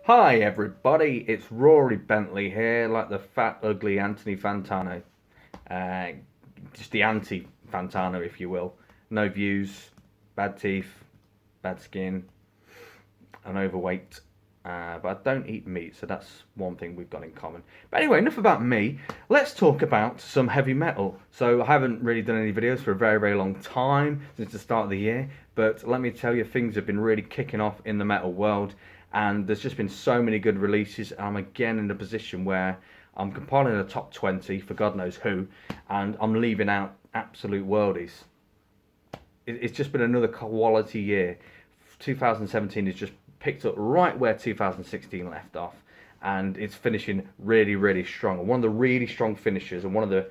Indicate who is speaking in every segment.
Speaker 1: Hi everybody, it's Rory Bentley here, like the fat, ugly Anthony Fantano. Uh, just the anti-Fantano, if you will. No views, bad teeth, bad skin, and overweight. But I don't eat meat, so that's one thing we've got in common. But anyway, enough about me. Let's talk about some heavy metal. So I haven't really done any videos for a very, very long time, since the start of the year. But let me tell you, things have been really kicking off in the metal world. And there's just been so many good releases. I'm again in a position where I'm compiling a top 20 for God knows who. And I'm leaving out absolute worldies. It's just been another quality year. 2017 has just picked up right where 2016 left off, and it's finishing really, really strong. One of the really strong finishers, and one of the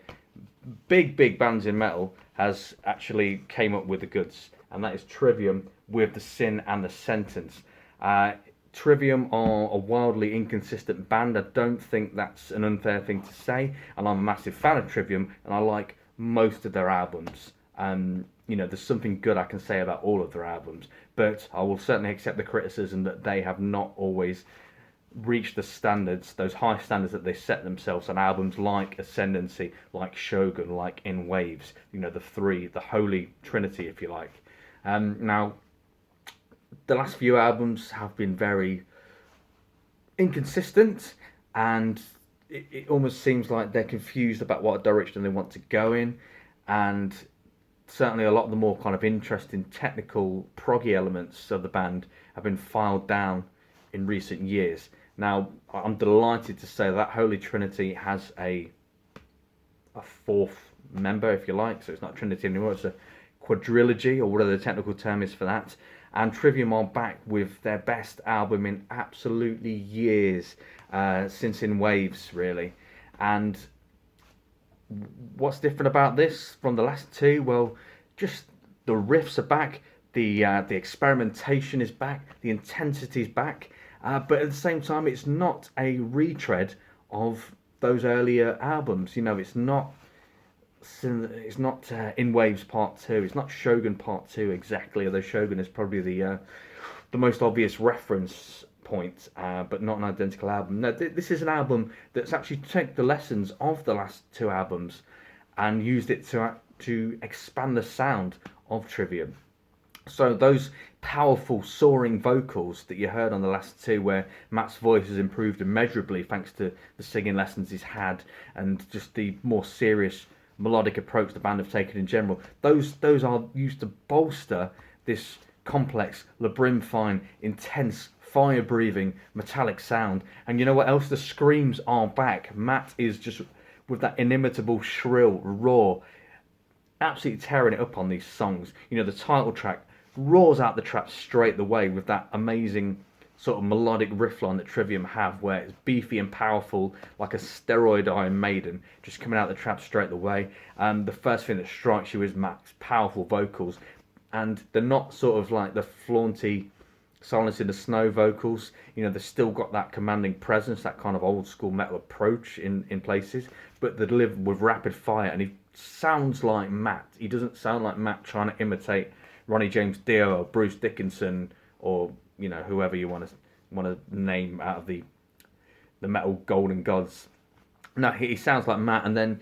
Speaker 1: big bands in metal has actually came up with the goods, and that is Trivium with The Sin and The Sentence. Uh, Trivium are a wildly inconsistent band. I don't think that's an unfair thing to say, and I'm a massive fan of Trivium, and I like most of their albums. There's something good I can say about all of their albums, but I will certainly accept the criticism that they have not always reached the standards, those high standards that they set themselves on albums like Ascendancy, like Shogun, like In Waves. The three, the holy trinity, if you like. Now, the last few albums have been very inconsistent, and it almost seems like they're confused about what direction they want to go in, and certainly a lot of the more kind of interesting technical proggy elements of the band have been filed down in recent years. Now, I'm delighted to say that Holy Trinity has a fourth member, if you like. So it's not Trinity anymore, it's a quadrilogy, or whatever the technical term is for that. And Trivium are back with their best album in absolutely years, since In Waves, really. And what's different about this from the last two? Well, just the riffs are back, the experimentation is back, the intensity is back, but at the same time, it's not a retread of those earlier albums. It's not In Waves Part Two. It's not Shogun Part Two exactly. Although Shogun is probably the most obvious reference point, but not an identical album. No, this is an album that's actually taken the lessons of the last two albums and used it to expand the sound of Trivium. So those powerful soaring vocals that you heard on the last two, where Matt's voice has improved immeasurably thanks to the singing lessons he's had and just the more serious melodic approach the band have taken in general, those are used to bolster this complex, labyrinthine, intense, fire-breathing, metallic sound. And you know what else? The screams are back. Matt is just, with that inimitable, shrill roar, absolutely tearing it up on these songs. The title track roars out the trap straight away with that amazing sort of melodic riff line that Trivium have, where it's beefy and powerful, like a steroid Iron Maiden, just coming out the trap straight away. And the first thing that strikes you is Matt's powerful vocals, and they're not sort of like the flaunty Silence in the Snow vocals. They've still got that commanding presence, that kind of old school metal approach in places, but they're delivered with rapid fire, and he sounds like Matt. He doesn't sound like Matt trying to imitate Ronnie James Dio or Bruce Dickinson, or whoever you want to name out of the metal golden gods. No, he sounds like Matt, and then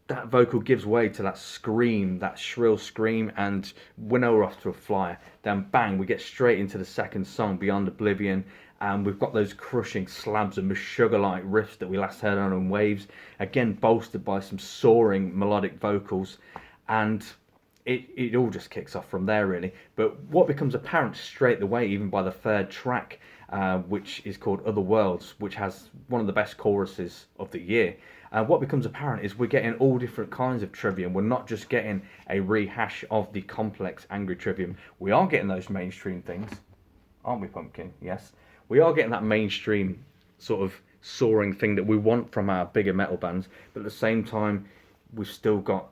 Speaker 1: that vocal gives way to that scream, that shrill scream, and we're off to a flyer. Then bang, we get straight into the second song, Beyond Oblivion, and we've got those crushing slabs of sugar-like riffs that we last heard on In Waves, again bolstered by some soaring melodic vocals, and it all just kicks off from there, really. But what becomes apparent straight away, even by the third track, which is called Other Worlds, which has one of the best choruses of the year. What becomes apparent is we're getting all different kinds of Trivium. We're not just getting a rehash of the complex, angry Trivium. We are getting those mainstream things, aren't we, Pumpkin? Yes. We are getting that mainstream sort of soaring thing that we want from our bigger metal bands, but at the same time, we've still got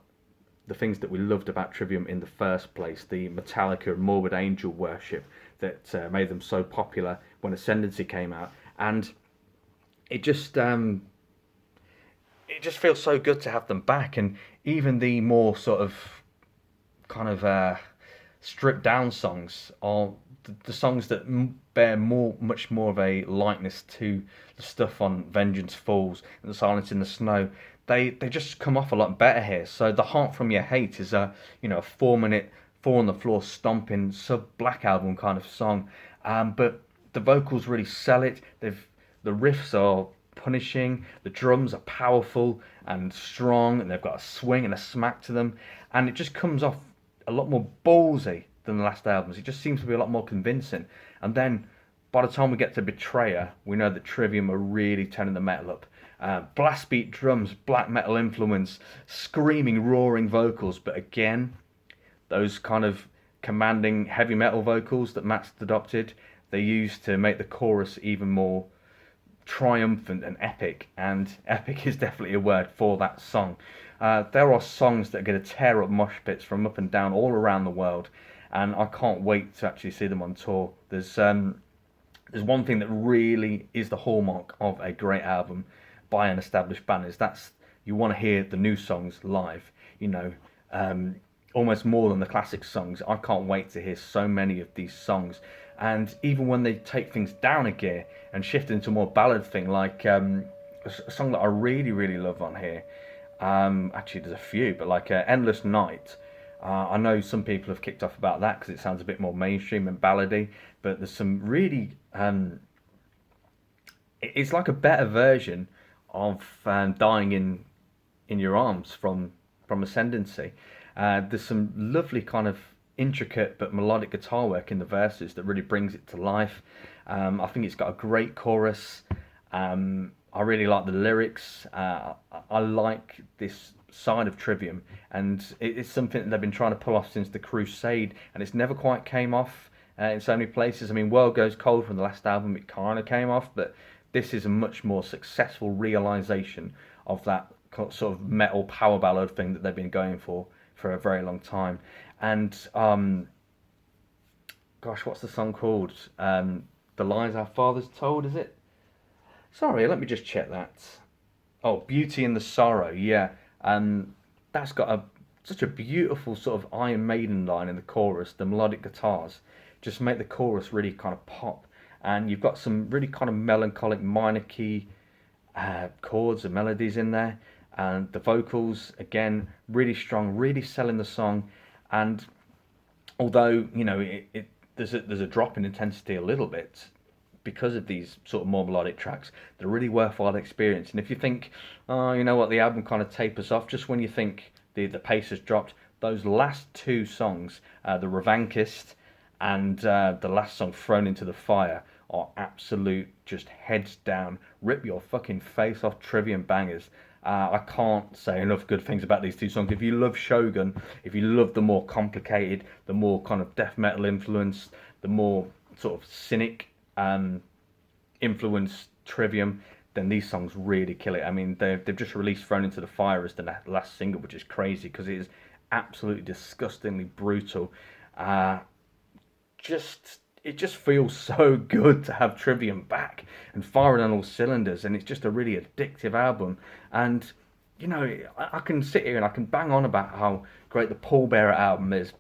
Speaker 1: the things that we loved about Trivium in the first place, the Metallica and Morbid Angel worship that made them so popular when Ascendancy came out. And it just feels so good to have them back. And even the more sort of kind of stripped down songs are the songs that bear much more of a likeness to the stuff on Vengeance Falls and Silence in the Snow. They just come off a lot better here. So the Heart from Your Hate is a 4 minute, four on the floor stomping sub Black Album kind of song, but the vocals really sell it. The riffs are punishing, the drums are powerful and strong, and they've got a swing and a smack to them, and it just comes off a lot more ballsy than the last albums. It just seems to be a lot more convincing. And then by the time we get to Betrayer, we know that Trivium are really turning the metal up. Blast beat drums, black metal influence, screaming, roaring vocals, but again, those kind of commanding heavy metal vocals that Matt's adopted, they used to make the chorus even more triumphant and epic, and epic is definitely a word for that song. There are songs that are going to tear up mosh pits from up and down all around the world, and I can't wait to actually see them on tour. There's one thing that really is the hallmark of a great album by an established band, is that's you want to hear the new songs live. Almost more than the classic songs. I can't wait to hear so many of these songs. And even when they take things down a gear and shift into a more ballad thing, like a song that I really, really love on here. Actually, there's a few, but like Endless Night. I know some people have kicked off about that because it sounds a bit more mainstream and ballady, but there's some really... it's like a better version of Dying in Your Arms from Ascendancy. There's some lovely kind of intricate but melodic guitar work in the verses that really brings it to life. I think it's got a great chorus. I really like the lyrics. I like this side of Trivium, and it's something that they've been trying to pull off since the Crusade, and it's never quite came off in so many places. I mean, World Goes Cold from the last album, it kind of came off, but this is a much more successful realisation of that sort of metal power ballad thing that they've been going for a very long time. And gosh, what's the song called? The Lies Our Fathers Told, is it? Sorry, let me just check that. Oh, Beauty and the Sorrow, yeah. That's got such a beautiful sort of Iron Maiden line in the chorus. The melodic guitars just make the chorus really kind of pop. And you've got some really kind of melancholic minor key chords and melodies in there. And the vocals, again, really strong, really selling the song. And although, there's a drop in intensity a little bit because of these sort of more melodic tracks, they're really worthwhile experience. And if you think, oh, you know what, the album kind of tapers off, just when you think the pace has dropped, those last two songs, the Revankist and the last song, Thrown into the Fire, are absolute just heads down, rip your fucking face off Trivium bangers. I can't say enough good things about these two songs. If you love Shogun, if you love the more complicated, the more kind of death metal influence, the more sort of cynic influence Trivium, then these songs really kill it. I mean, they've just released Thrown into the Fire as the last single, which is crazy because it is absolutely disgustingly brutal. It just feels so good to have Trivium back and firing on all cylinders, and it's just a really addictive album. And I can sit here and I can bang on about how great the Pallbearer album is,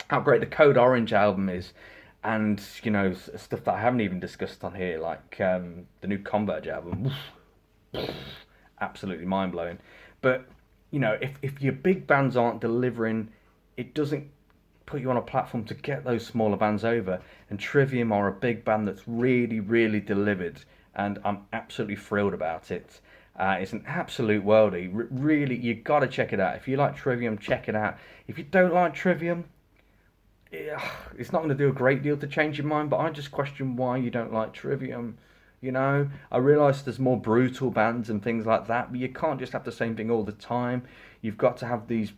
Speaker 1: how great the Code Orange album is, and stuff that I haven't even discussed on here, like the new Converge album. Absolutely mind blowing. But if your big bands aren't delivering, it doesn't put you on a platform to get those smaller bands over. And Trivium are a big band that's really, really delivered, and I'm absolutely thrilled about it. It's an absolute worldie. Really, you got to check it out. If you like Trivium, check it out. If you don't like Trivium, it's not going to do a great deal to change your mind, but I just question why you don't like Trivium. I realise there's more brutal bands and things like that, but you can't just have the same thing all the time. You've got to have these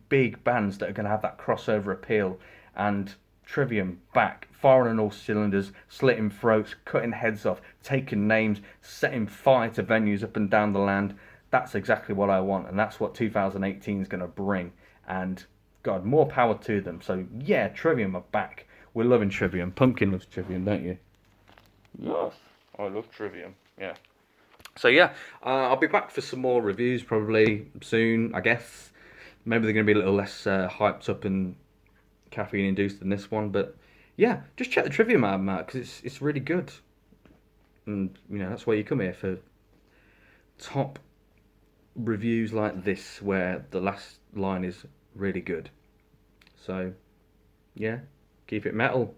Speaker 1: big bands that are going to have that crossover appeal, and Trivium back, firing on all cylinders, slitting throats, cutting heads off, taking names, setting fire to venues up and down the land. That's exactly what I want, and that's what 2018 is going to bring. And God, more power to them. So yeah, Trivium are back. We're loving Trivium. Pumpkin loves Trivium, don't you? Yes, I love Trivium. Yeah. So yeah, I'll be back for some more reviews probably soon, I guess. Maybe they're going to be a little less hyped up and caffeine induced than this one. But yeah, just check the Trivium album out because it's really good. And that's why you come here for top reviews like this, where the last line is really good. So yeah, keep it metal.